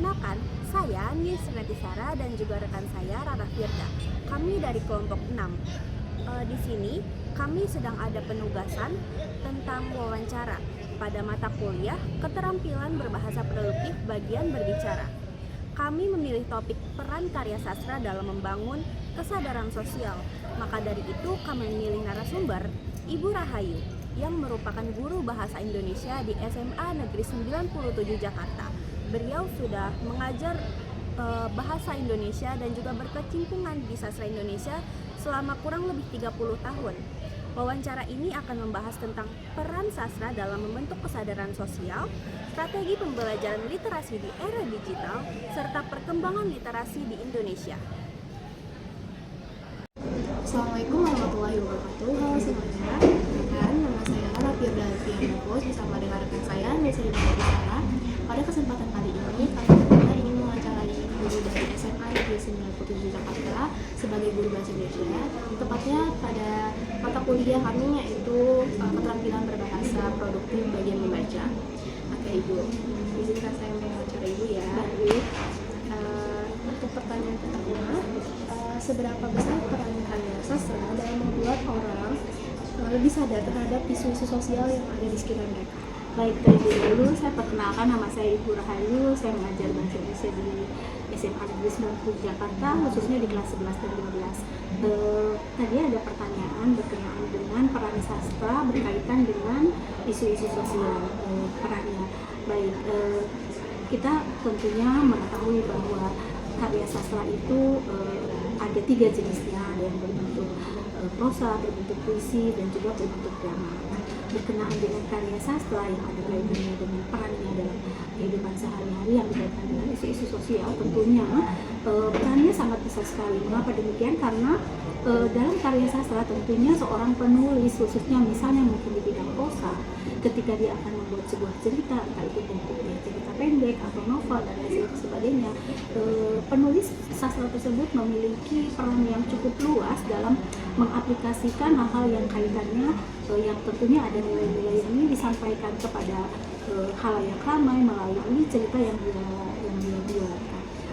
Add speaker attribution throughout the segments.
Speaker 1: Perkenalkan, saya Nis Retisara dan juga rekan saya Rara Firda. Kami dari kelompok 6. Di sini kami sedang ada penugasan tentang wawancara pada mata kuliah Keterampilan Berbahasa Produktif bagian berbicara. Kami memilih topik peran karya sastra dalam membangun kesadaran sosial. Maka dari itu kami memilih narasumber Ibu Rahayu yang merupakan guru bahasa Indonesia di SMA Negeri 97 Jakarta. Beliau sudah mengajar bahasa Indonesia dan juga berkecimpungan di sastra Indonesia selama kurang lebih 30 tahun. Wawancara ini akan membahas tentang peran sastra dalam membentuk kesadaran sosial, strategi pembelajaran literasi di era digital, serta perkembangan literasi di Indonesia.
Speaker 2: Assalamualaikum warahmatullahi wabarakatuh. Halo semuanya, nama saya Rara Firda bersama dengan rekan saya Nesri Retisara. Pada kesempatan kali ini kami ingin mewawancarai guru dari SMA Negeri 97 Jakarta sebagai guru bahasa Indonesia. Tepatnya pada mata kuliah kami yaitu keterampilan berbahasa produktif bagian membaca. Oke Ibu, izinkan saya mewawancarai Ibu ya. Baik. Untuk pertanyaan pertama, seberapa besar peran karya sastra dalam membuat orang lebih sadar terhadap isu-isu sosial yang ada di sekitar mereka?
Speaker 3: Baik, terlebih dahulu saya perkenalkan, nama saya Ibu Rahayu. Saya mengajar bahasa Indonesia di SMA Negeri 97 Jakarta, khususnya di kelas 11 dan 12. Tadi ada pertanyaan berkenaan dengan peran sastra berkaitan dengan isu-isu sosial, perannya. Baik, kita tentunya mengetahui bahwa karya sastra itu ada 3 jenisnya, ada yang berbentuk prosa, berbentuk puisi, dan juga berbentuk drama. Berkenaan dengan karya sastra yang ada kaitannya dengan perannya dalam kehidupan sehari-hari yang berkaitan dengan isu-isu sosial, tentunya perannya sangat besar sekali. Mengapa demikian? Karena dalam karya sastra tentunya seorang penulis, khususnya misalnya mungkin di bidang prosa, ketika dia akan membuat sebuah cerita, entah itu bentuknya cerita pendek atau novel dan lain sebagainya, penulis sastra tersebut memiliki peran yang cukup luas dalam mengaplikasikan hal-hal yang kaitannya yang tentunya ada nilai-nilai yang ingin disampaikan kepada khalayak ramai melalui cerita yang dia buat.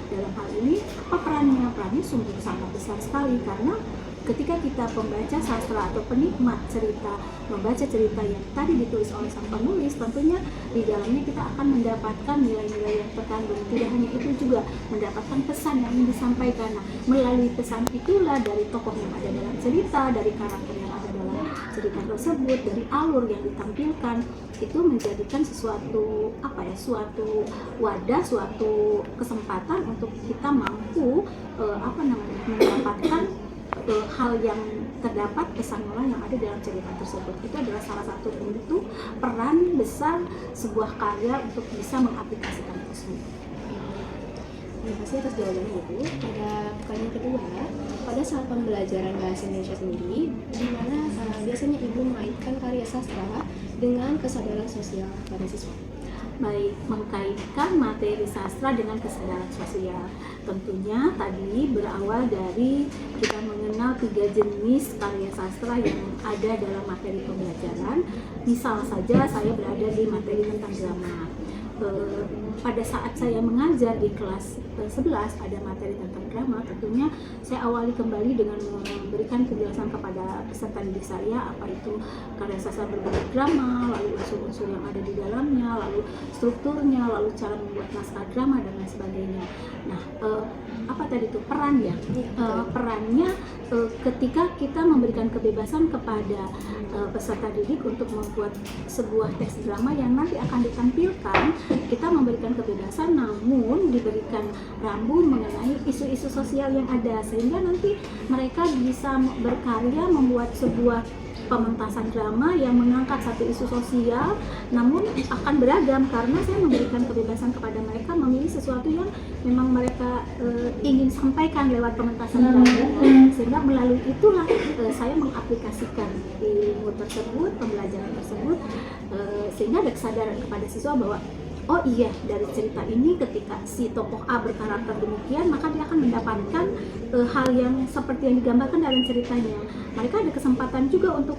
Speaker 3: Dalam hal ini apa perannya? Perannya sungguh sangat besar sekali, karena ketika kita pembaca sastra atau penikmat cerita membaca cerita yang tadi ditulis oleh sang penulis, tentunya di dalamnya kita akan mendapatkan nilai-nilai yang terkandung. Tidak hanya itu, juga mendapatkan pesan yang ingin disampaikan. Nah, melalui pesan itulah dari tokoh yang ada dalam cerita, dari karakter yang ada dalam cerita tersebut, dari alur yang ditampilkan, itu menjadikan suatu wadah, suatu kesempatan untuk kita mampu mendapatkan hal yang terdapat pesan moral yang ada dalam cerita tersebut. Itu adalah salah satu bentuk peran besar sebuah karya untuk bisa mengaplikasikan tersebut.
Speaker 2: Terima kasih atas jawabannya Ibu. Pada pertanyaan kedua, pada saat pembelajaran bahasa Indonesia sendiri, di mana biasanya Ibu mengaitkan karya sastra dengan kesadaran sosial pada siswa?
Speaker 3: Baik, mengkaitkan materi sastra dengan kesadaran sosial. Tentunya tadi berawal dari kita mengenal 3 jenis karya sastra yang ada dalam materi pembelajaran. Misal saja saya berada di materi tentang drama. Pada saat saya mengajar di kelas 11 ada materi tentang drama, tentunya saya awali kembali dengan memberikan penjelasan kepada peserta didik saya apa itu karya sastra berbentuk drama, lalu unsur-unsur yang ada di dalamnya, lalu strukturnya, lalu cara membuat naskah drama dan lain sebagainya. Nah, apa tadi itu peran ya? Perannya ketika kita memberikan kebebasan kepada peserta didik untuk membuat sebuah teks drama yang nanti akan ditampilkan, kita memberikan kebebasan namun diberikan rambu mengenai isu-isu sosial yang ada, sehingga nanti mereka bisa berkarya membuat sebuah pementasan drama yang mengangkat satu isu sosial, namun akan beragam karena saya memberikan kebebasan kepada mereka memilih sesuatu yang memang mereka ingin sampaikan lewat pementasan drama, sehingga melalui itulah saya mengaplikasikan ilmu tersebut, pembelajaran tersebut, sehingga ada kesadaran kepada siswa bahwa oh iya, dari cerita ini ketika si tokoh A berkarakter demikian, maka dia akan mendapatkan hal yang seperti yang digambarkan dalam ceritanya. Mereka ada kesempatan juga untuk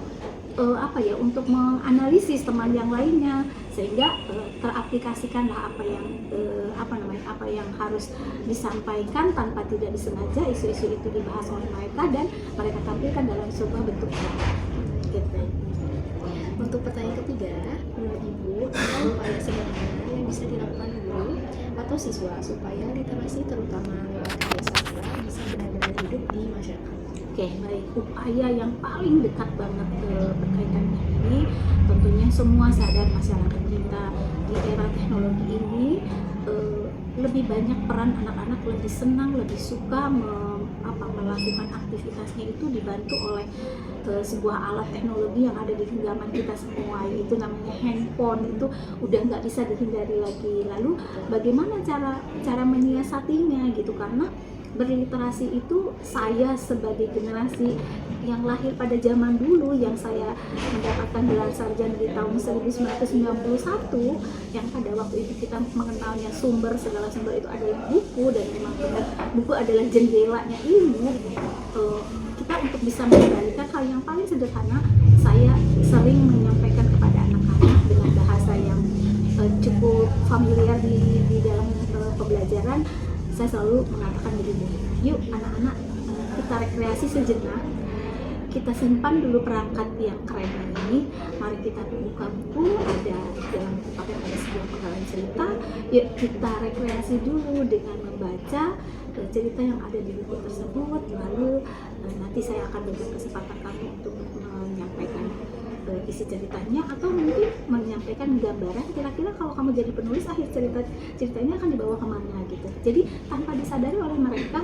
Speaker 3: untuk menganalisis teman yang lainnya, sehingga teraplikasikanlah apa yang harus disampaikan tanpa tidak disengaja. Isu-isu itu dibahas oleh mereka dan mereka tampilkan dalam sebuah bentuk gitu.
Speaker 2: Untuk pertanyaan ketiga, menurut Ibu, apa upaya sederhana yang bisa dilakukan guru atau siswa supaya literasi terutama lewat karya sastra bisa benar-benar hidup di masyarakat?
Speaker 3: Oke, baik. Upaya yang paling dekat banget berkaitan dengan ini, tentunya semua sadar masyarakat kita di era teknologi ini lebih banyak peran anak-anak, lebih senang, lebih suka melakukan aktivitasnya itu dibantu oleh sebuah alat teknologi yang ada di genggaman kita semua, itu namanya handphone. Itu udah nggak bisa dihindari lagi. Lalu bagaimana cara menyiasatinya gitu, karena berliterasi itu saya sebagai generasi yang lahir pada zaman dulu, yang saya mendapatkan gelar sarjana di tahun 1991, yang pada waktu itu kita mengenalnya segala sumber itu adalah buku, dan memang benar buku adalah jendelanya ilmu. Kita untuk bisa mengendalikan hal yang paling sederhana, saya sering menyampaikan kepada anak-anak dengan bahasa yang cukup familiar di dalam pembelajaran. Saya selalu mengatakan begini, yuk anak-anak, kita rekreasi sejenak, kita simpan dulu perangkat yang keren ini, mari kita buka buku, ada dalam buku ada sebuah penggalan cerita, yuk kita rekreasi dulu dengan membaca cerita yang ada di buku tersebut, lalu nanti saya akan berikan kesempatan kamu untuk menyampaikan isi ceritanya, atau mungkin menyampaikan gambaran kira-kira kalau kamu jadi penulis akhir ceritanya akan dibawa kemana gitu. Jadi tanpa disadari oleh mereka,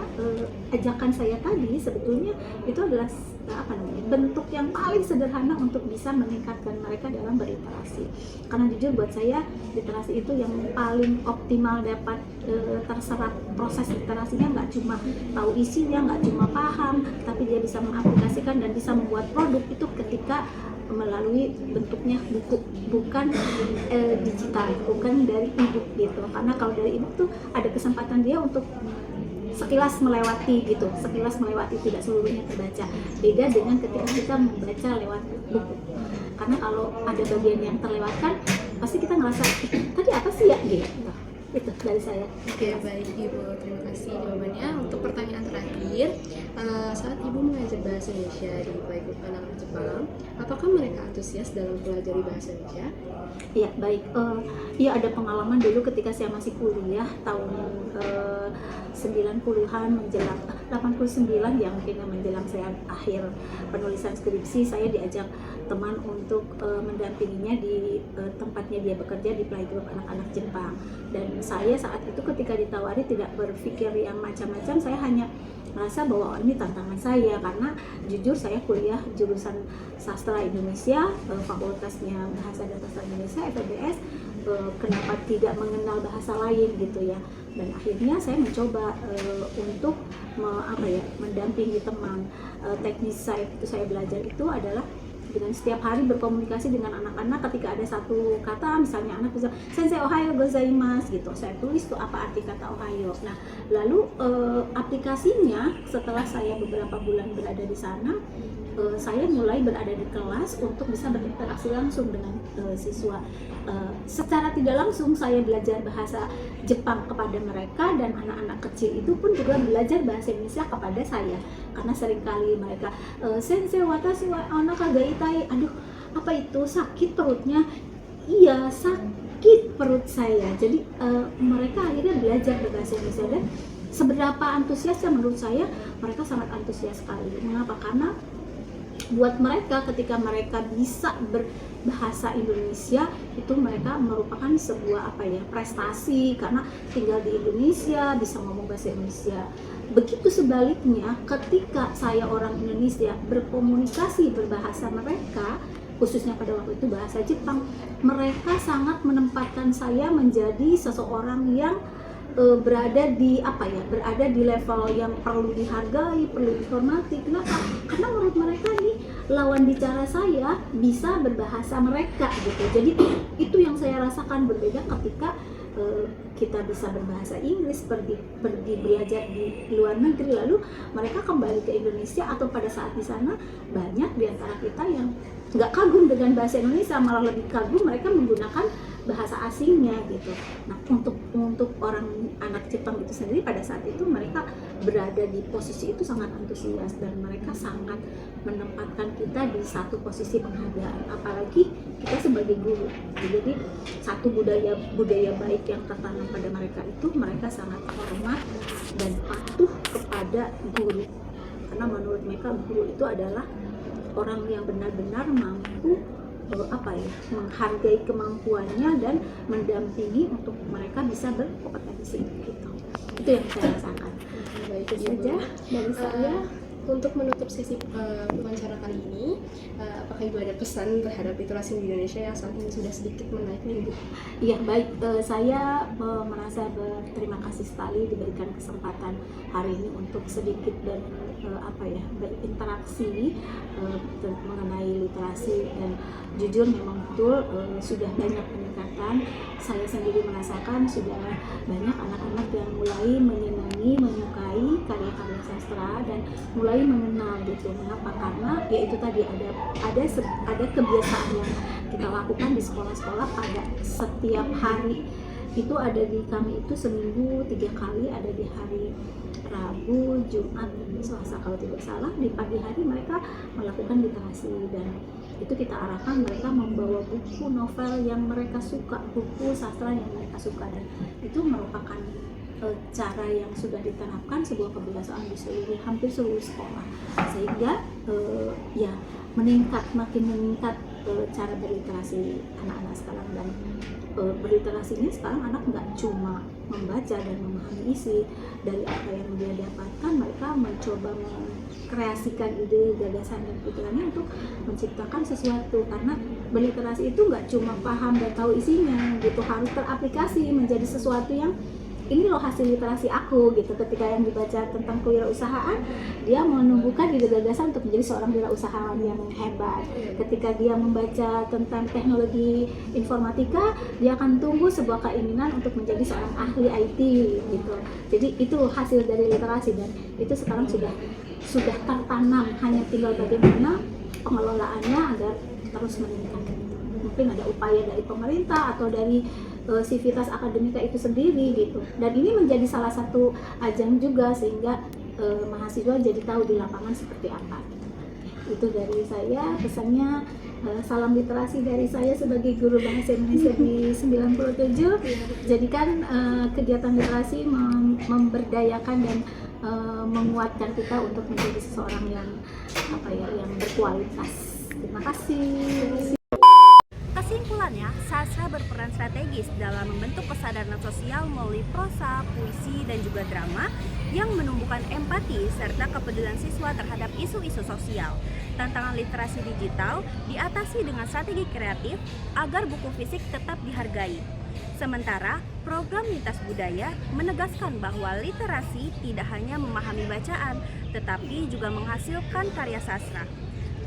Speaker 3: ajakan saya tadi sebetulnya itu adalah bentuk yang paling sederhana untuk bisa meningkatkan mereka dalam berliterasi. Karena jujur buat saya literasi itu yang paling optimal dapat terserap proses literasinya, nggak cuma tahu isinya, nggak cuma paham, tapi dia bisa mengaplikasikan dan bisa membuat produk itu ketika melalui bentuknya buku, bukan digital, bukan dari ebook gitu. Karena kalau dari ebook tuh ada kesempatan dia untuk sekilas melewati, tidak seluruhnya terbaca. Beda dengan ketika kita membaca lewat buku. Karena kalau ada bagian yang terlewatkan, pasti kita ngerasa tadi apa sih ya gitu. Itu dari saya.
Speaker 2: Oke, baik Ibu, terima kasih jawabannya. Untuk pertanyaan terakhir, saat Ibu mengajar bahasa Indonesia di playgroup anak-anak Jepang, apakah mereka antusias dalam pelajari bahasa Indonesia?
Speaker 3: Iya, baik. Iya, ada pengalaman dulu ketika saya masih kuliah tahun 90-an menjelang 89 ya, mungkin menjelang saya akhir penulisan skripsi, saya diajak teman untuk mendampinginya di tempatnya dia bekerja di playgroup anak-anak Jepang. Dan saya saat itu ketika ditawari tidak berpikir yang macam-macam, saya hanya merasa bahwa ini tantangan saya, karena jujur saya kuliah jurusan sastra Indonesia, fakultasnya bahasa dan sastra Indonesia FEBS, kenapa tidak mengenal bahasa lain gitu ya. Dan akhirnya saya mencoba untuk mendampingi teman. Teknis saya belajar itu adalah dengan setiap hari berkomunikasi dengan anak-anak. Ketika ada satu kata, misalnya anak bisa sensei ohayo gozaimasu gitu, saya tulis tuh apa arti kata ohayo. Nah, lalu aplikasinya setelah saya beberapa bulan berada di sana, saya mulai berada di kelas untuk bisa berinteraksi langsung dengan siswa. Secara tidak langsung saya belajar bahasa Jepang kepada mereka, dan anak-anak kecil itu pun juga belajar bahasa Indonesia kepada saya. Karena seringkali mereka sensei watashi wa anaka ga itai, aduh apa itu, sakit perutnya? Iya, sakit perut saya. Jadi mereka akhirnya belajar bahasa Indonesia, dan seberapa antusiasnya menurut saya mereka sangat antusias sekali. Mengapa? Karena buat mereka ketika mereka bisa berbahasa Indonesia itu mereka merupakan sebuah prestasi, karena tinggal di Indonesia bisa ngomong bahasa Indonesia. Begitu sebaliknya ketika saya orang Indonesia berkomunikasi berbahasa mereka, khususnya pada waktu itu bahasa Jepang, mereka sangat menempatkan saya menjadi seseorang yang berada di level yang perlu dihargai, perlu dihormati. Kenapa? Karena menurut mereka nih lawan bicara saya bisa berbahasa mereka gitu. Jadi itu yang saya rasakan berbeda ketika kita bisa berbahasa Inggris, pergi belajar di luar negeri, lalu mereka kembali ke Indonesia atau pada saat di sana banyak di antara kita yang nggak kagum dengan bahasa Indonesia, malah lebih kagum mereka menggunakan bahasa asingnya gitu. Nah, untuk orang anak Jepang itu sendiri pada saat itu mereka berada di posisi itu sangat antusias dan mereka sangat menempatkan kita di satu posisi penghargaan, apalagi kita sebagai guru. Jadi satu budaya baik yang tertanam pada mereka itu, mereka sangat hormat dan patuh kepada guru, karena menurut mereka guru itu adalah orang yang benar-benar mampu menghargai kemampuannya dan mendampingi untuk mereka bisa berkompetensi gitu. Itu yang saya rasakan.
Speaker 2: Baik,
Speaker 3: Itu saja dari saya.
Speaker 2: Untuk menutup sesi wawancara kali ini, apakah Ibu ada pesan terhadap literasi di Indonesia yang saat ini sudah sedikit menaik nih, Ibu?
Speaker 3: Iya, baik. Saya merasa berterima kasih sekali diberikan kesempatan hari ini untuk sedikit berinteraksi mengenai literasi, dan jujur memang betul sudah banyak peningkatan. Saya sendiri merasakan sudah banyak anak-anak yang mulai menyenangi, menyukai karya-karya sastra dan mulai mengenal gitu. Mengapa? Karena ya itu tadi ada kebiasaan yang kita lakukan di sekolah-sekolah pada setiap hari. Itu ada di kami itu seminggu 3 kali, ada di hari Rabu, Jumat, dan Selasa kalau tidak salah. Di pagi hari mereka melakukan literasi, dan itu kita arahkan mereka membawa buku novel yang mereka suka, buku sastra yang mereka suka, dan itu merupakan cara yang sudah diterapkan, sebuah kebiasaan di hampir seluruh sekolah, sehingga makin meningkat cara berliterasi anak-anak sekarang. Dan berliterasinya sekarang anak nggak cuma membaca dan memahami isi dari apa yang dia dapatkan, mereka mencoba mengkreasikan ide, gagasan, dan pikirannya untuk menciptakan sesuatu. Karena berliterasi itu nggak cuma paham dan tahu isinya gitu, harus teraplikasi menjadi sesuatu yang ini loh hasil literasi aku gitu. Ketika yang dibaca tentang kewirausahaan, dia menumbuhkan ide gagasan untuk menjadi seorang wirausahawan yang hebat. Ketika dia membaca tentang teknologi informatika, dia akan tumbuh sebuah keinginan untuk menjadi seorang ahli IT gitu. Jadi itu hasil dari literasi, dan itu sekarang sudah tertanam, hanya tinggal bagaimana pengelolaannya agar terus meningkat. Mungkin ada upaya dari pemerintah atau dari sivitas akademika itu sendiri gitu, dan ini menjadi salah satu ajang juga sehingga mahasiswa jadi tahu di lapangan seperti apa. Itu dari saya pesannya. Salam literasi dari saya sebagai guru bahasa Indonesia di 97. Jadikan kegiatan literasi memberdayakan dan menguatkan kita untuk menjadi seseorang yang berkualitas. Terima kasih.
Speaker 1: Kesimpulannya, sastra berperan strategis dalam membentuk kesadaran sosial melalui prosa, puisi, dan juga drama yang menumbuhkan empati serta kepedulian siswa terhadap isu-isu sosial. Tantangan literasi digital diatasi dengan strategi kreatif agar buku fisik tetap dihargai. Sementara, program Lintas Budaya menegaskan bahwa literasi tidak hanya memahami bacaan, tetapi juga menghasilkan karya sastra.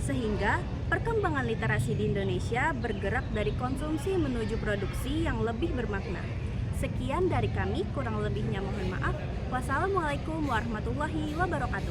Speaker 1: Sehingga perkembangan literasi di Indonesia bergerak dari konsumsi menuju produksi yang lebih bermakna. Sekian dari kami, kurang lebihnya mohon maaf. Wassalamualaikum warahmatullahi wabarakatuh.